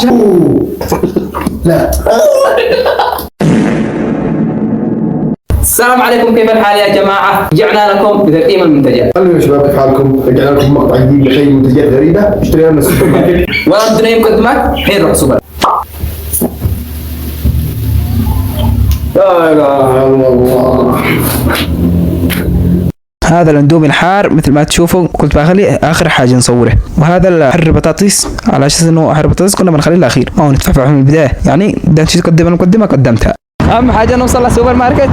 لا. السلام عليكم، كيف الحال يا جماعة؟ رجعنا لكم بتقديم المنتجات. هلا يا شباب، كيف حالكم؟ رجعنا لكم مقطع جديد لحي منتجات غريبة اشترينا من السوبر ماركت. ولا بدنا مقدمات، حين نروح سوبر. لا اله الا الله. هذا الاندومي الحار مثل ما تشوفوا كنت بخلي اخر حاجه نصوره، وهذا الحر بطاطس على اساس انه حر بطاطس كنا بنخليه الاخير، ما هو نتفعفع من البدايه يعني. ده نسيت اقدم المقدمه قدمتها. اهم حاجه نوصل للسوبر ماركت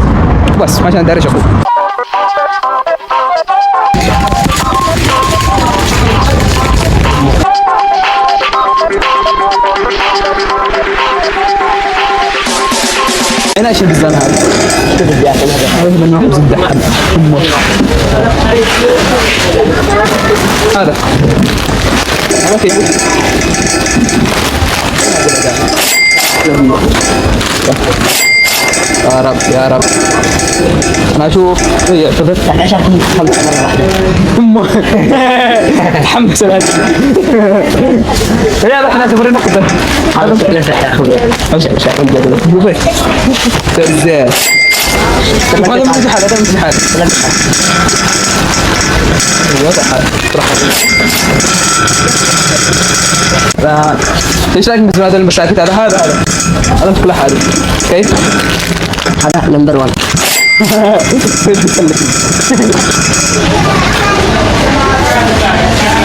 بس عشان داري اشوف. انا ايش البزان هذا؟ شوف يا اخي هذا منه خبز الدحم. هذا اوكي. يا رب يا رب. انا اشوف هي شفت احنا شايفين خلص مره واحده. تحمس الان. يلا احنا سافرين ناخذ هذا زين. هذا مسحات هذا مسحات. ايش رايك بهذا المساكت؟ هذا كل حاجه كيف؟ هذا نمبر 1.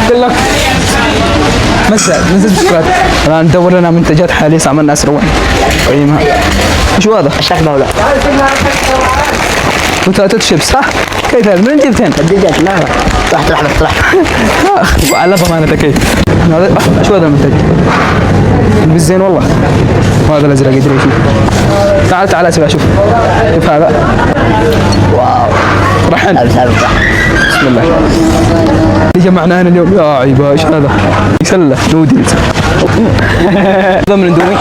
كلك مسد بسكوت. الان ندور لنا منتجات حاليا عملنا اسرع قيمها. ايش هذا؟ الشكل هذا بطاطا شيبس صح؟ كيف هذا؟ من جبتين؟ الدجاج لا راح على ضمانتك. كيف هذا؟ شو هذا المنتج؟ بالزين والله. وهذا الازرق يدري شوف. تعال اسمع شوف هذا. واو رحن. بسم الله. اللي جمعنا هنا اليوم يا عيبا ايش هذا؟ يسلى نودلز. هذا من اندومي.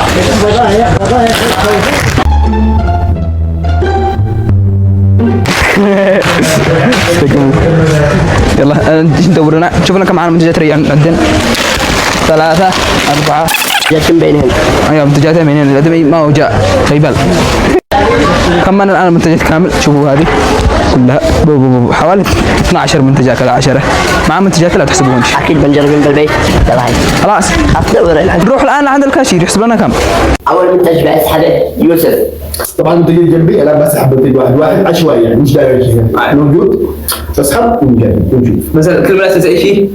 يلا ندور لنا شوف لنا كم معنا منتجات ريان عندنا 3 4 جاتهم بينهم. ايوه منتجات بينهم. الادمي ما هو جاء خيبل. كم معنا الان منتجات كامل؟ شوفوا هذه كلها حوالي 12 منتجات كذا 10 مع منتجات لا تحسبونش. اكيد بنجربين بالبيت. خلاص نروح الان عند الكاشير يحسب لنا كم. اول منتج بسحبه يوسف. طبعا المنتج جنبي انا بسحب منتج واحد عشوائي يعني مش دايركت موجود. بسحب ونشوف مثلا كل بلاش اي شيء.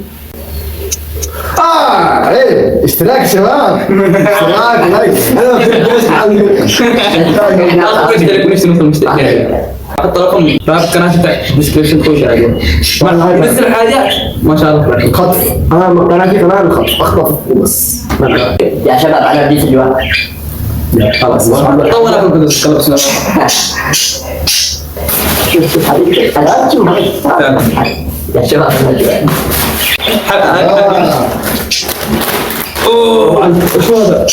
ايه اشتراك شباب. اشتراك لايك. انا اشترك نفس المشترك. حط رقم باب قناتي تحت ديسكربشن خوش عليه. بس الحاجه ما شاء الله خطف. انا قناتي قناه الخطف اخطف وبس. يا شباب انا بديت الجواب. خلاص طول لكم كذا خلاص. شوف حبيبي انا يا شباب طبعا شو هذا؟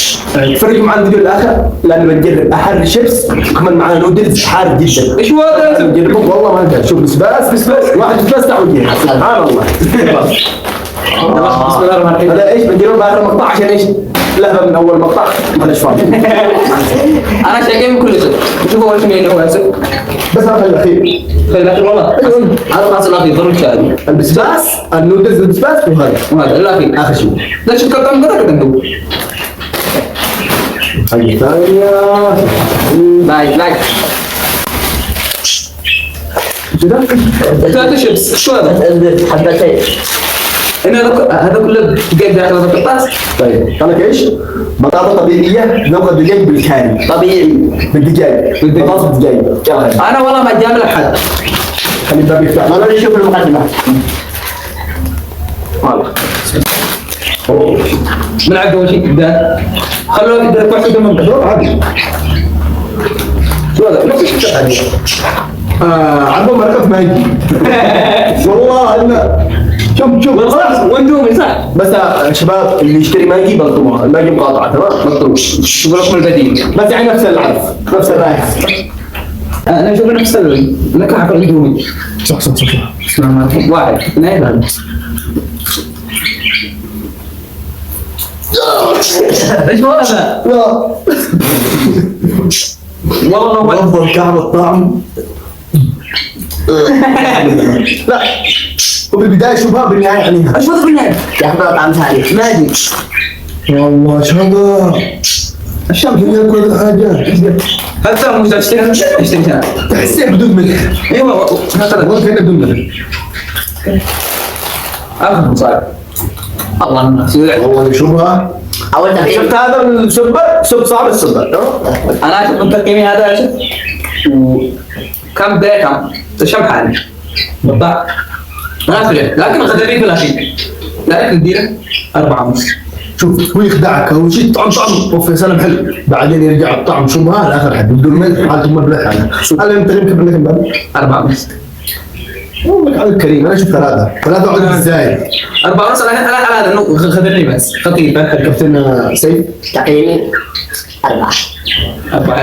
فرق مع الفيديو الاخر لانه بنجرب احر شيبس كمان معنا نودلز حار جدا. ايش هو هذا؟ نجربه والله ما ادري. شوف بس واحد بس تعود سبحان الله. بسم الله الرحمن الرحيم. هذا ايش بنجربه باخر مقطع عشان ايش؟ لهبه من اول مقطع ما ايش فاهم. انا شايف من كل شيء. شوفوا ايش مين هو اسف. بس هذا الاخير. خلي الاخير والله. هذا خلاص الاخير ضروري شاهد. البسباس النودلز البسباس وهذا الاخير اخر شيء. ليش تقطعون كذا كذا انتم؟ حاجه ثانيه. لايك ثلاثة شيبس. شو هذا؟ حبتين. هذا كله دجاج داخل هذا القطاس. طيب قال لك ايش؟ بطاطا طبيعيه نوع الدجاج بالكاري طبيعي بالدجاج بطاطا الدجاج. انا والله ما جامل احد. خلي الباب يفتح. انا نشوف المقدمه. والله من عقب اول شيء كذا خلوه كذا تحت المنطقه عادي. شو هذا؟ عندهم مركب ماجي. والله انا شوف واندومي صح. بس شباب اللي يشتري ماجي بلطمها. الماجي مقاطعه تمام مطروش. شوف لكم البديل. بس يعني نفس العرف نفس الرائحه. انا اشوف نفس النكهه في الاندومي. صح. واحد اثنين ايش هو هذا؟ لا والله هو افضل كعب الطعم. لا وبالبدايه شبهه بالنهايه عنيها. ايش هذا بالنهايه؟ يا اخي طعم ثاني ما ادري والله شباب الشاب ياكل الحاجات هل ترى مش تشتري اشتري تحسيه بدون ملح. ايوه هكذا والله كانه بدون ملح. افهم صار الله الناس والله شبهه. اول تقييم شفت هذا السبر سب صعب السبر. انا اشوف من تقييمي هذا شوف وكم ده كم تشم حالي بالضبط ما ادري لكن غدري في الاخير لكن نديره 4.5 شوف هو يخدعك اول شيء طعم اوف يا سلام حلو بعدين يرجع الطعم شبهه الاخر حد بدون ملح حالته مبلح هذا انت يمكن منك بعد 4.5 والله على الكريم انا شفت ثلاثه وعدد الزايد. 4.5 انا على انه غدرني بس خطير كابتن سيف تقييمي 4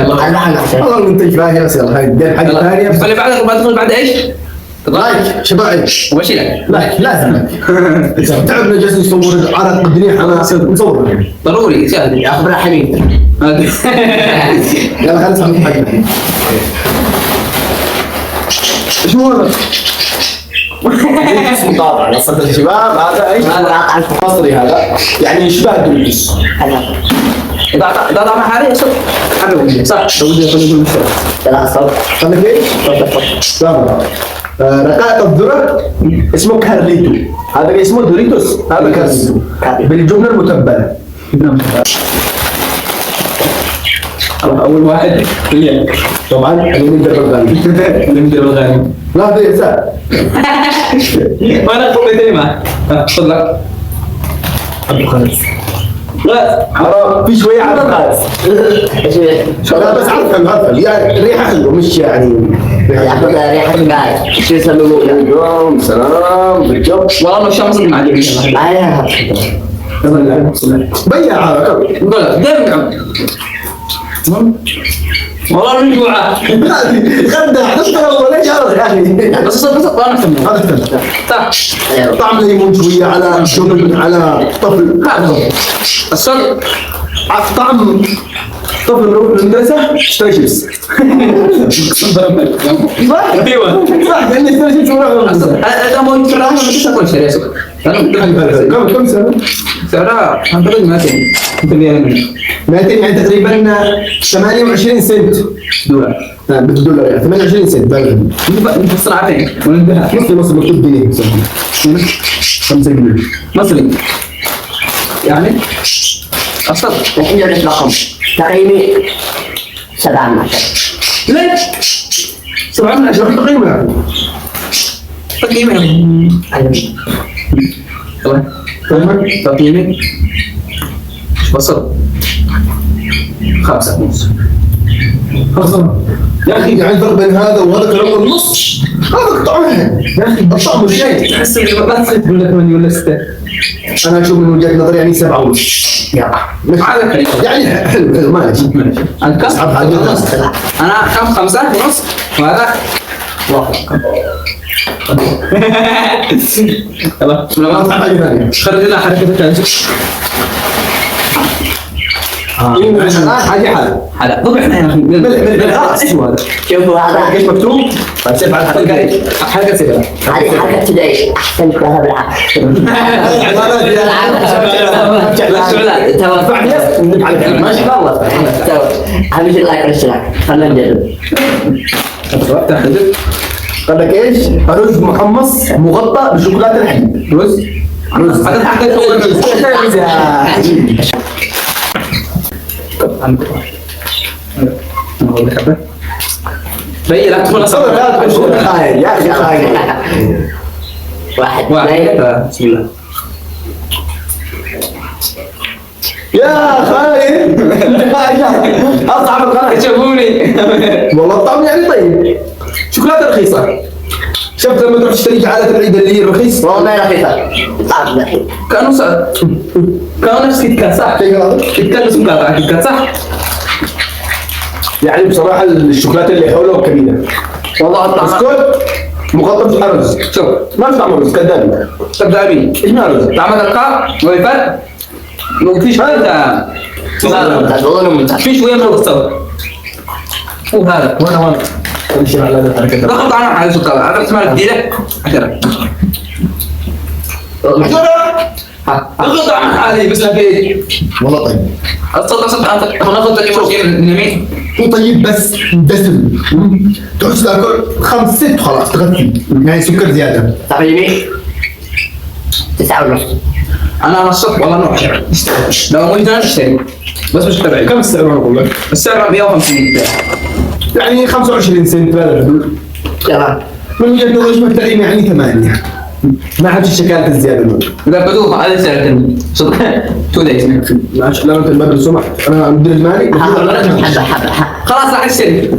والله المنتج فاهم يا سيدي هاي الدين حاجه ثانيه. اللي بعد بدخل بعد ايش؟ لايك شباب وبشيلك لايك لازم تعبنا جالسين نصور عرض قدنيح انا نصور ضروري شاهد يا اخبر حبيبي يلا خلينا نسمع حقنا. ايش هو هذا؟ اسم طابع نصت الشباب هذا ايش؟ مصري هذا يعني يشبه الدوريتوس. اذا طعمه حالي يصير حلو صح ودي اقول لا صوت خليك ايش؟ تمام. رقائق الذرة اسمه كارليتو. هذا اسمه دوريتوس هذا كارليتو بالجبنة المتبلة. اول واحد طبعا اللي ندير الغالي لا هذا يسار وانا خبيتني معك خذ لك عبد الخالص. لا حرام في شوية عبد الخالص. لا بس عارف يعني الريحة حلوة مش يعني ياخذ ريحه القاعد شو يسموه اليوم سلام بالجو. والله الشمس ما عجبني بيع هذا نقول لك دائما والله من جوعان خدع تشتغل ولا شهر يا اخي بس انا فهمت هذا الفن. طعم ليمون شويه على جبن على طفل الصدق طعم طفل نروح المدرسه اشتري شيبس. ايوه صح لاني اشتري شيبس ونروح المدرسه. هذا مو يشرح لما تاكل شيء يا كم سنه؟ سعرها اعتقد 200 200 يعني تقريبا 28 سنت دولار بالدولار يعني 28 سنت بلغ انت صنعتين وننتهى نص مكتوب جنيه 5 جنيه مصري يعني اصلا الحين جبت رقم تقييمي 7 من 10 ليش؟ 7 من 10 تقييمها تقييمي تقييمي وصل 5.5 يا اخي يعني الفرق بين هذا وهذا كلام النص هذا طعمه يا اخي الطعم شيء. تحس اني ما تصير تقول لك 8 ولا 6 انا اشوف من وجهه نظري يعني 7 ونص على يعني حلو ماشي. انت اصعب حاجه انا كم 5 ونص وهذا يلا اصعب حاجه ثانيه خرج لنا حركتك حاجه حلا ضبحنا يا اخي ايش هذا؟ شوفوا هذا ايش مكتوب؟ سيف على حركه سيف هذه حركه تدعي احسن كلها بالعكس ما شاء الله حبيبي الله يكرمك خلينا نجرب قال لك ايش؟ رز محمص مغطى بشوكولاته الحليب. رز هذا حقك اول رز بي لا تكون صور لا تكون خاين يا اخي خاين. واحد بسم الله يا خاين اصعب الغلط شوفوني والله الطعم يعني طيب شوكولاته رخيصه. شفت لما تروح تشتري جعلة العيد اللي هي الرخيص والله ما رخيصه طعم الحين كانوا كانوا نفس كيت كات صح؟ كيت كات بس مقاطعة كيت كات صح؟ يعني بصراحه الشوكولاته اللي حوله كبيره والله الطعم بسكوت مغطى بالرز. شوف ما في طعم رز كذابين كذابين ايش معنى رز؟ طعم القاع ويفر وفي شويه ممتاز والله ممتاز. في شويه من الصبر. وهذا وانا امشي على هذه الحركه. ضغط على على السكر. عرفت اسمها جديده؟ 10 ضغط على هذه بس لكن والله طيب. اصلا انا ناخذ شيء من اليمين. مو طيب بس دسم. تحس تاكل 5 6 خلاص تغثي يعني سكر زياده. تقييمي 9.5. انا الصبح والله نروح شارع لو ما قدرنا نشتري بس مش تبعي. كم السعر اقول لك؟ السعر 150 يعني 25 سنت بهذا الحدود. تمام. من وجهه نظري ايش محتاجين يعني 8. ما حد الشكايات الزياده منه. اذا بدوها هذا سعر صدق 2 days. ماشي لو انت المبلغ سمح انا مدير المالي حبة. خلاص راح اشتري.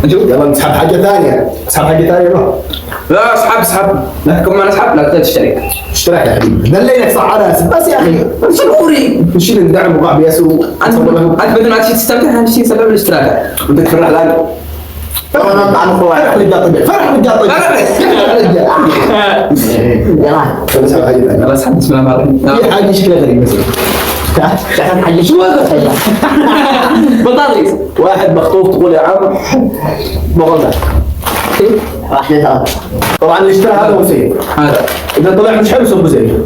يلا نسحب حاجه ثانيه. اسحب حاجه ثانيه بقى. لا اسحب لكن ما نسحب لا تشتري. اشتراك يا حبيبي دليلك صح على راسي بس يا اخي شنوري نشيل ندعم وقع بيسوق انت بدل ما تجي تستمتع اهم شيء سبب الاشتراك. بدك تفرح الان والله نطلع نخوان. فرح للقاطبة فرح للقاطبة يلا. نسحب حاجه ثانيه. يلا اسحب بسم الله الرحمن الرحيم. في حاجه شكلها غريب مثلا تعال حل شو هذا؟ بطاطس. واحد مخطوف تقول يا عم بغلط. 1 2 3. طبعا اللي اشترى هذا هو زين. هذا اذا طلع مش حلو صب زين.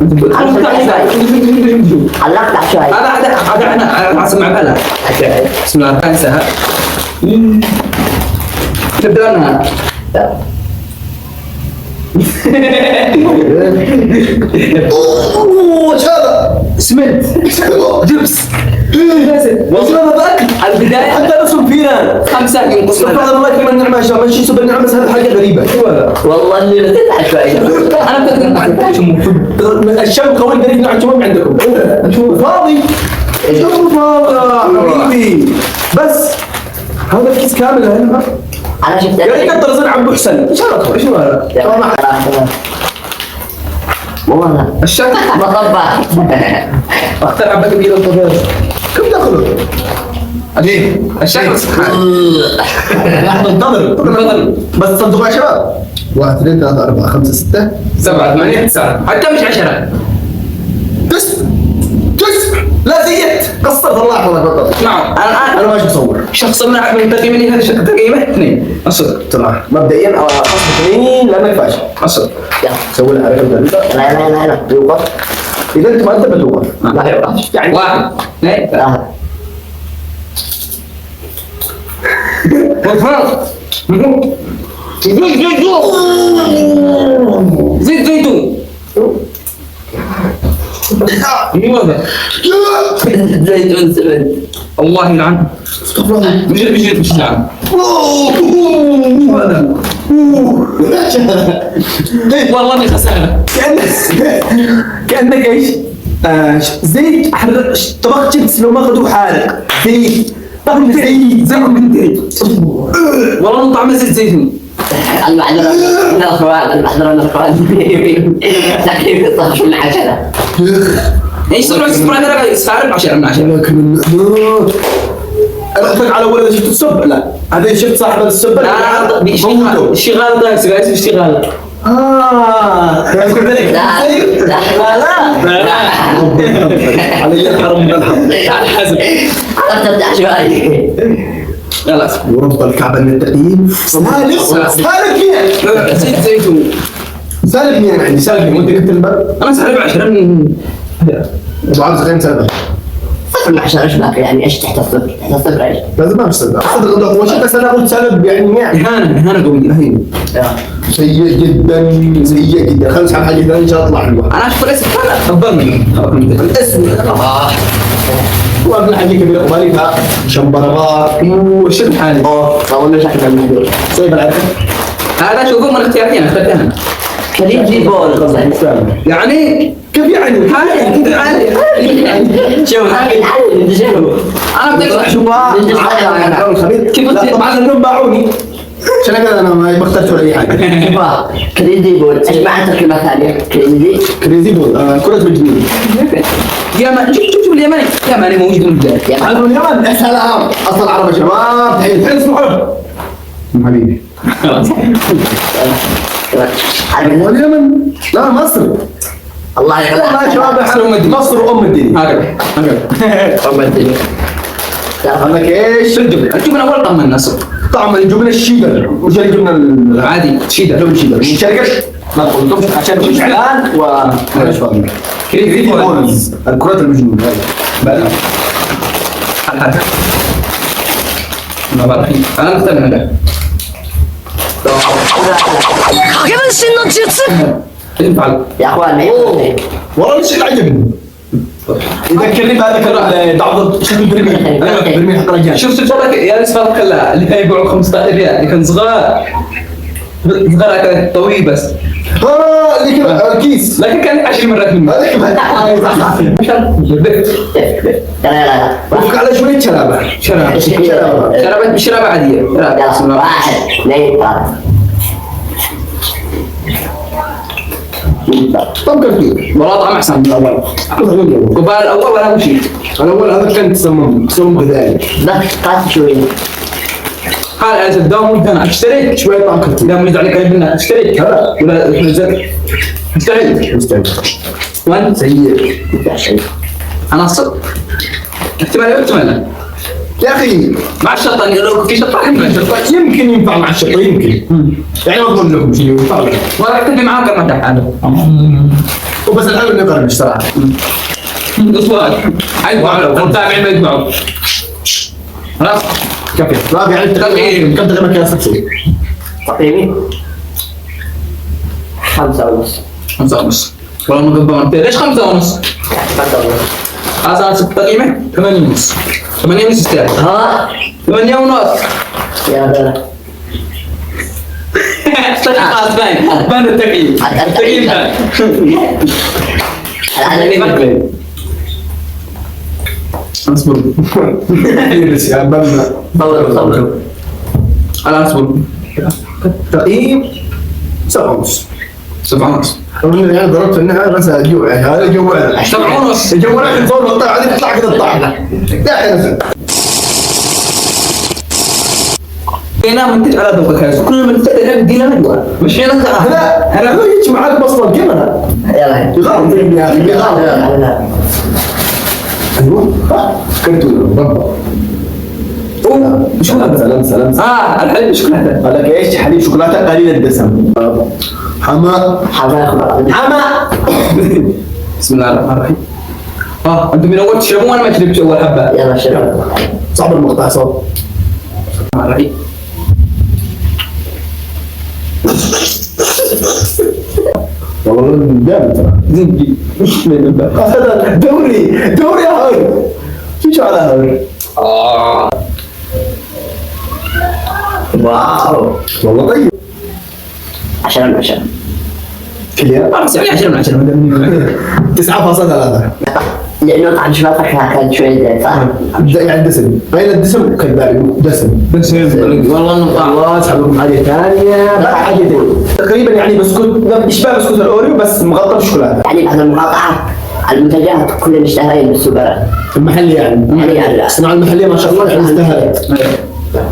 علقت شوي. هذا احنا اسمع بلا. بسم الله الرحمن الرحيم. تبدا لنا اوه ايش هذا؟ سمنت جبس والله هذا اكل البدايه حتى رسم فينا 5 ينقص سبحان الله يكرم النعمه ان شاء الله ماشي سوبر نعمه بس هذا حاجه غريبه شو هذا؟ والله اللي بتتعب شوي. انا الشم قوي دليل نوع الجمال عندكم فاضي شوف فاضي حبيبي بس هذا الكيس كامل هنا انا شفت يعني كتر زين عبد حسن ايش هذا شو هذا؟ والله الشكل مطبع. اختار حبه كبيره وطبيعيه. كم تاخذ؟ عجيب الشكل سبحان لحظه انتظر بس صدقوا يا شباب 1 2 3 4 5 6 7 8 9 حتى مش 10 9 لا زيت قصرت الله يحفظك نعم انا ماشي بصور شخص من تقييمي هذا الشكل تقييمه 2 الصدق تمام مبدئيا خصم 2 لانك فاشل الصدق يلا. سوي لها حركه لا يوقف. اذا انت ما انت بتوقف ما يوقف. يعني 1 2 3 زيت زيتون زيتون سمنت. الله يلعن مش يلعن والله اني خساره كانك ايش؟ زيت طبخ شيبس لو ما اخذوه حارق زيت طعم زيت والله طعمه زيت زيتون. المحضرة من الأخوان تقييم 16 من 10. ايش صار اسمه يستعرض 10 من 10. لكن انا على ولد شفت السب لا هذا شفت صاحب السب لا اشتغال ده اسمه اشتغال. يذكر ذلك لا علي الحرم من الحرم حسب تبدأ شوي. خلاص ورب الكعبة من التقييم سالك مين؟ زيت زيتون سالك مين عندي سالك مين ودك الباب؟ انا سالب 10 من ابو عبد الغني سالك صفر من 10 ايش باقي يعني ايش تحت الصفر؟ تحت الصفر ايش؟ لازم ما بسالب هو شيء بس انا قلت سالب يعني اهانه قويه. سيء جدا سيء جدا خلينا نسحب حاجه ثانيه ان شاء الله تطلع حلوه انا اشوف الاسم كان افضل مني الاسم وابن حاجه كبيره قبالي شمبرغات وشد حالي والله شكله المهدور. سيب العكس هذا شوفوا من اختيارين اخترتها كريم جيبون. يعني كيف يعني؟ شوف انت شوف انا بدي كيف طبعا اليوم باعوني عشان كذا انا ما بخترت ولا اي حاجه كريزي بول ايش معنى كلمه ثانيه؟ كريزي بول كرة مجنون يمن شوف اليمني يمني موجود من البدايه هذا من اليمن يا سلام اصل العرب يا شباب تحيه تحيه اسمه حبيبي خلاص هو اليمن لا مصر الله يخليك. والله يا شباب مصر ام الدنيا. هكذا أم الدنيا. قال لك ايش؟ الجبنه اول طعم الناس طعم الجبنه الشيدر مش الجبنه عادي شيدر لون شيدر من شركه ما قلتمش عشان مش اعلان و ايش فاهم كريزي بولز الكرات المجنونه بعد ما بعرف انا مستني هذا ايش نفعل؟ يا اخوان والله الشيء عجبني يذكرني بهذاك العضل شكل برميل برميل حق الرجال شفت الفرق يا ناس فرق اللي كان يبيعوا 15 ريال اللي كان صغار كذا طويل بس اللي كذا الكيس لكن كان 10 مرات منه لا وفق على شويه شرابه شرابة عادية يلا 1 2 3 طب كان فيه والله طعم احسن من الاول قبال الاول ولا شيء الاول هذا كان تسمم غذائي لا قاس شوي قال انت الدوام وانت انا اشتريت شويه طعم كثير دام يزعل عليك منها اشتريت ولا نزلت اشتريت وانت سيء انا صدق احتمال يا اخي مع الشطه لو في شطه يمكن ينفع مع الشطه يمكن يعني ما اقول لكم شيء ينفع ولا اكتب معاك ما تحاله وبس الحلو انه يقرب صراحه اصبر حيدفعوا التابع ما يدفعوا خلاص كفي لا يعني تقييم. كم تقييمك يا صديقي؟ تقييمي 5 ونص 5 ونص والله مقبل انت ليش 5 ونص؟ 5 ونص هذا انا تقييمه 8 ونص 8 ونص يستاهل ها 8 ونص يا بلا خلاص باين التقييم التقييم باين اصبر يا بلنا صبر انا اصبر تقييم 7 ونص 7 ونص رغم يعني ضربت في النهايه بس جوع يعني هذا جوع 7 ونص الجوع راح نصور مقطع بعدين يطلع كذا الطعم لا نزل هنا من على ذوقك هذا كل من تتكلم دينا ندوه مش هنا انا هو يجي معاك بصله كذا يلا يغلط يا اخي يلا ايوه كنت ربا شو هذا؟ سلام الحليب شوكولاته قال لك ايش حليب شوكولاته قليل الدسم حما بسم الله الرحمن الرحيم انتم من اول تشربون وانا ما شربت اول حبه يلا شباب صعب المقطع صوت الرحمن الرحيم والله جامد ترى زنجي هذا دوري يا هاي شو على هاي واو والله طيب 10 من 10 كليا 10 من 10 9.3 لانه طعم شوكولاته كان شوي زين صح؟ يعني دسم غير الدسم كذاب دسم والله انه طعم الله اسحبكم حاجه ثانيه بقى حاجه ثانيه تقريبا يعني بسكوت يشبه بسكوت الاوريو بس مغطى بالشوكولاته يعني بعض المقاطعات المنتجات كلها نشتهيها بالسوبرات المحلي يعني الصناعه المحليه ما شاء الله يعني ازدهرت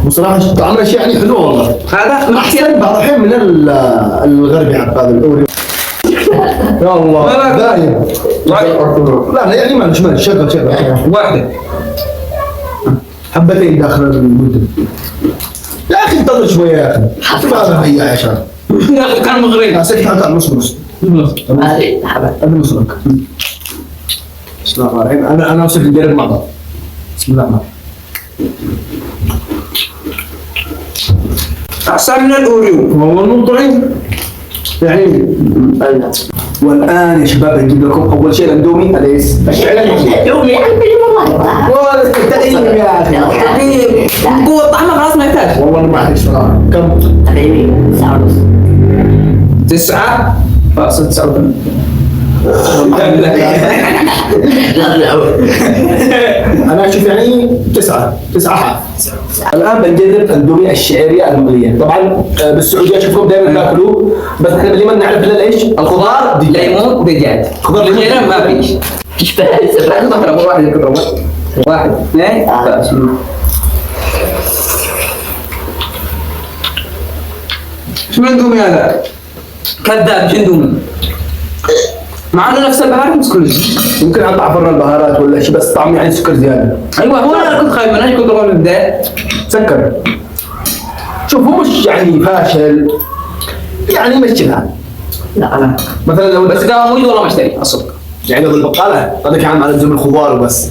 بصراحه طعم الاشياء يعني حلوه والله هذا احسن بعض الحين من الغربي يعني هذا الاوريو يا الله دايم لا يعني ما شغل واحده حبتين داخل المدة يا اخي انتظر شويه يا اخي هذا هي يا شباب يا اخي كان مغرين سكت هذا نص هذه حبة هذا نص لك بسم الله الرحمن الرحيم انا اوصف الجرب مع بعض بسم الله الرحمن احسن من الاوريو والله المطعم يعني والان يا شباب نجيب لكم اول شيء الاندومي اليس يومي والله والله تقييم يا اخي قوة طعمه خلاص ما يحتاج والله ما اعرف صراحه كم تقييمي 9 ونص 9 فاصل 9 انا اشوف يعني 9 حاف الان بنجرب اندومي الشعيريه المقليه طبعا بالسعوديه اشوفهم دائما ياكلوه بس احنا باليمن نعرف لنا ايش الخضار ليمون ودجاج خضار غيره ما فيش ايش فاهم واحد يكون واحد اثنين ثلاثة شو اندومي هذا؟ كذاب شو اندومي؟ مع انه نفس البهارات بس كله يمكن اطلع برا البهارات ولا شيء، بس طعم يعني سكر زياده. ايوه هو انا كنت خايف منه، كنت اقول من البدايه سكر. شوف هو مش يعني فاشل، يعني يمشيها. لا أنا مثلا لو بس ده موجود والله ما اشتري الصدق. يعني لو بالبقاله هذاك عام على زم الخضار وبس.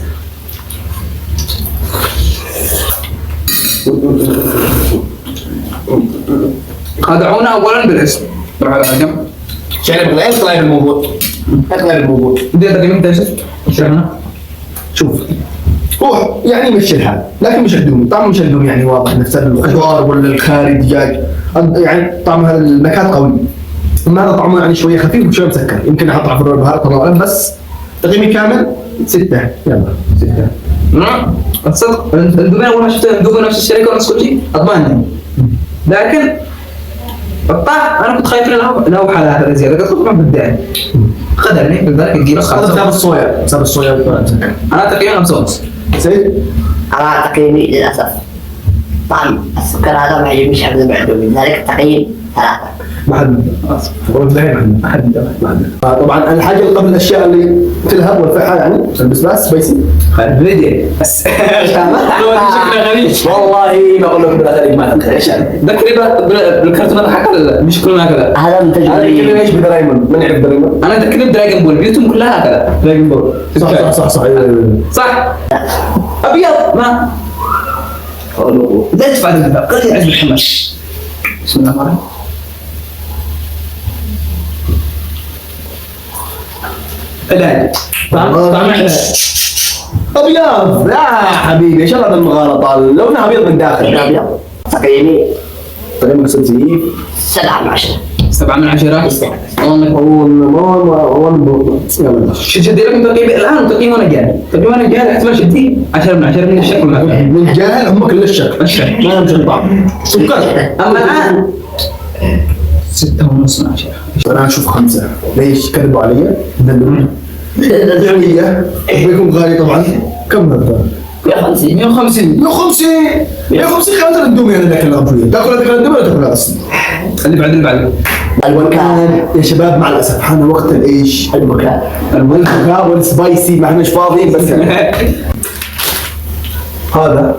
خدعونا اولا بالاسم روح على جنب. يعني بغير اطلع الموضوع، اطلع الموضوع. بدي تقييم انت اشرحنا. شوف هو يعني يمشي الحال، لكن مش الدوم، طعم مش الدوم يعني واضح نفس الخضار ولا الخارج دجاج، يعني طعم هذا النكهات قوي. اما هذا طعمه يعني شويه خفيف وشويه مسكر، يمكن احط على البهارات الله اعلم. بس تقييمي كامل 6. يلا 6. نعم الصدق الدوبين اول ما شفتها ندوب نفس الشركه ونفس كل شيء اطمئن، لكن الطعم انا كنت خايف له حالات زياده، قلت ما بدي خدعني لذلك الجيل هذا بسبب الصويا، بسبب الصويا. انا تقريبا 5 ونص. سيد أنا تقييمي للأسف طعم السكر هذا ما يعجبنيش أبدا بعدومي، لذلك التقييم 3. ما حد ما حد طبعا الحاجه اللي قبل الاشياء اللي تلهب والفحه يعني البسباس سبايسي. خليدي بس شكله غريب والله بقول لكم بالغريب ما تدري ايش هذا. ذكرني بالكرتون حق مش كلنا هكذا. هذا من هذا يتكلم تجربة. ايش بدرايمون؟ من يعرف درايمون؟ انا ذكرني بدراجون بول بيوتهم كلها هكذا. درايمون بول. صح صح ابيض ما لا تدفع الذهب قلت عزب الحماس. بسم الله الرحمن الرحيم. علاج طعم علاج ابيض. لا حبيبي ايش هذا المغالطه؟ لونه ابيض من داخل. أبيض. تقييمي طيب مقصود زيف 7 من 10. 7 من 10. يستحق. يلا شدي لكم تقييم الان تقييم وانا جاهل. تقييم وانا جاهل احتمال شدي 10 من 10 من الشكل ما من الجاهل هم كل الشك الشكل ما يمشي الطعم سكر. اما الان 6 ونص من 10. انا اشوف 5. ليش كذبوا علي؟ ذلوني شويه بيكون غالي طبعا. كم هذا؟ 150. 150 150 خلينا ندوم يعني ذاك الغبويه. تاكل هذاك الدوم ولا تاكل اصلا؟ اللي بعد اللي بعده الوكان يا شباب مع الاسف حان وقت الايش؟ البكاء. البكاء والسبايسي ما احنا مش فاضيين بس يعني. هذا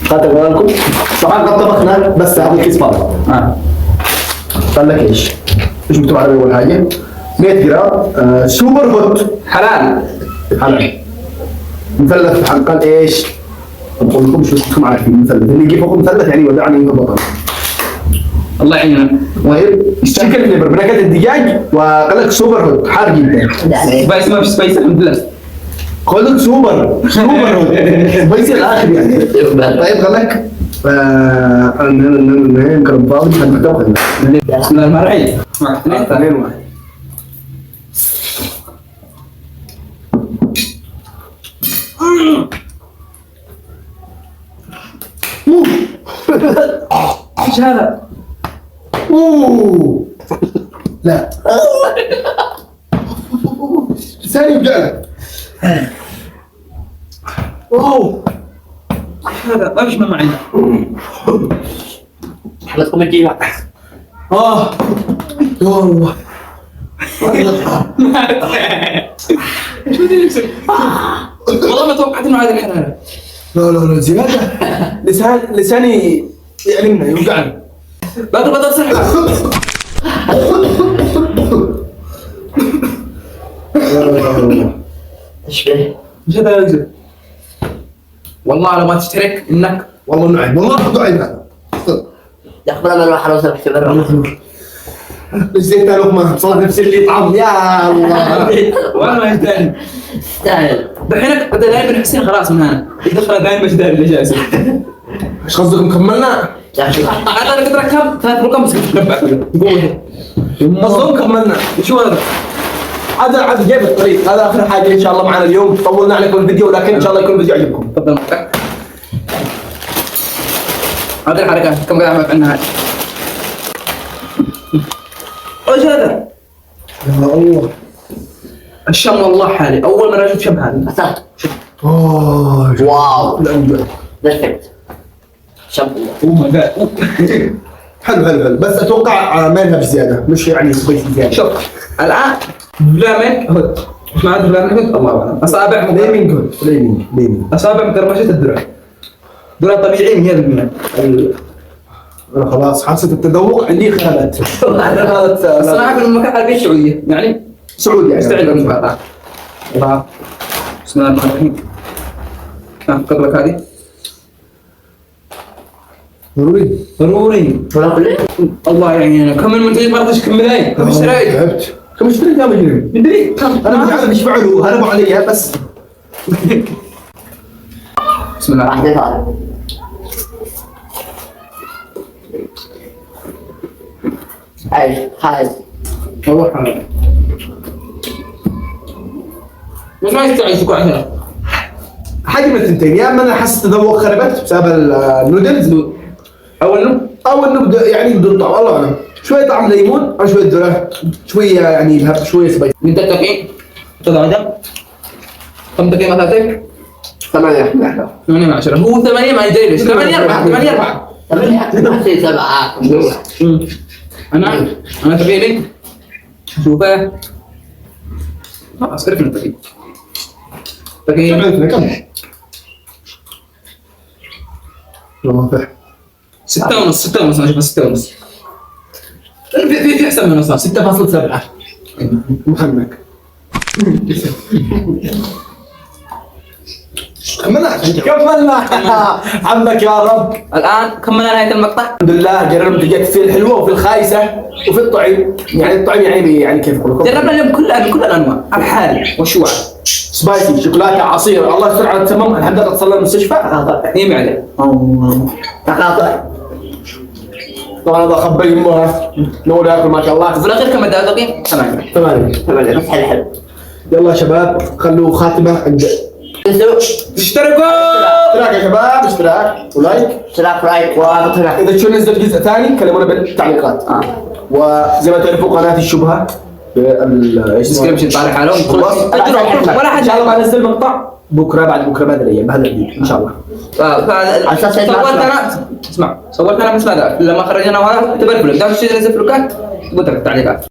خاطر لكم طبعا قد طبخنا بس هذا الكيس فاضي. قال لك ايش مكتوب على اول حاجه 100 جرام سوبر هوت حلال مثلث. قال ايش؟ بقول لكم شو اسمكم عارفين مثلث اللي يجي فوق مثلث يعني ودعني بطل. الله يعيننا. طيب تشيكن فليفر بنكهه الدجاج وقال لك سوبر هوت حار جدا. سبايس ما في سبايس الحمد لله. قال لك سوبر هوت سبايسي الاخر يعني. طيب قال لك كلام فاضي حد مكتوب. بسم الله الرحمن الرحيم. 2-1. ايش هذا؟ اوه لا ثاني وجعلك. اوه هذا ما فيش ما معي. حلقكم الجيمة. والله والله ما توقعت انه هذا الحراره. لا زيادة. لساني يألمنا يوجعني. بدر صحة. ايش به؟ ايش هذا يا والله على ما تشترك انك والله نعيب هذا. يقبل من الواحد لو سمحت بره. ليش زي لقمة صار نفس اللي طعم يا الله. وانا ما يهداني. تستاهل. دحين بدل لا ابن حسين خلاص من هنا يدخل دائما مش داري ليش اسف. ايش قصدكم كملنا؟ انا قد ركب 3 رقم بس كنت نبع مظلوم كملنا. شو هذا؟ هذا جايب الطريق. هذا اخر حاجة ان شاء الله معنا اليوم. طولنا عليكم الفيديو لكن ان شاء الله يكون الفيديو يعجبكم. تفضل معك. هذه الحركات كم قاعد اعمل عنها؟ ايش هذا؟ يا الله الشم والله حالي اول مرة اشوف شم حالي. أثرت. واو واو. بيرفكت. شامبو. اوه ماي جاد. حلو حلو حلو، بس اتوقع ما يذهب زياده، مش يعني سبايسي زياده. شوف الان فلامينج هود، ايش معنى فلامينج هود؟ الله اعلم. اصابع فليمينج هود، فليمينج. اصابع مقرمشه الذراع. ذراع طبيعي 100%. انا خلاص حاسه التذوق عندي خلت. الصراحه في المكان العربي السعوديه يعني سعودي يعني. استعد للمباراة. الله. بسم الله الرحمن الرحيم. قبلك هذه ضروري ولا كله الله يعينك. كم المنتج ما رضيش كملين. كم اشتريت؟ تعبت. كم اشتريت يا مجرم؟ مدري كم. انا مش عارف ايش فعلوا، هربوا علي بس. بسم الله. واحدة ثالث. هاي والله حلال. بس ما يستعجل شكو عشان حاجه من الثنتين، يا اما انا حاسس التذوق خربت بسبب النودلز او انه يعني بدون طعم، الله اعلم. شويه طعم ليمون او شويه ذره، شويه يعني الهب، شويه سبايسي. من التقييم تضع دم. كم تقييم مثلثك؟ 8 8 من 10. هو 8 ما يدري ليش 8 4 8 4. 8 7 انا تقييمي شوفه خلاص عرفنا التقييم. تقييم كم؟ والله فهم. 6 ونص 6 ونص. انا اشوفها 6 ونص. في احسن من نص 6.7 محنك. كملنا عمك يا رب. الان كملنا نهايه المقطع. الحمد لله جربنا منتجات في الحلوه وفي الخايسه وفي الطعم. يعني الطعم يعني كيف اقول لكم؟ جربنا اليوم كل الانواع الحالي والشوع سبايسي، شوكولاته، عصير. الله يستر على التمام. الحمد لله اتصلنا المستشفى. هي معليه تقاطع. طبعا هذا خبر يمها نور ياكل ما شاء الله. وفي الاخير كم اداء تقييم؟ 8. 8. بس حلو يلا يا شباب خلوا خاتمه عند اشتركوا. اشتراك يا شباب، اشتراك ولايك. اشتراك رايك واذا تشوفون نزلت جزء ثاني كلمونا بالتعليقات. وزي ما تعرفوا قناه الشبهه الديسكربشن طالع حالهم. ولا حاجه. ان شاء الله بنزل مقطع بكره بعد بكره بعد الايام بهذا الفيديو ان شاء الله. صورت انا اسمع صورت انا مثل هذا لما خرجنا وهذا تبرفلك دام تشتري زفلوكات قلت لك التعليقات.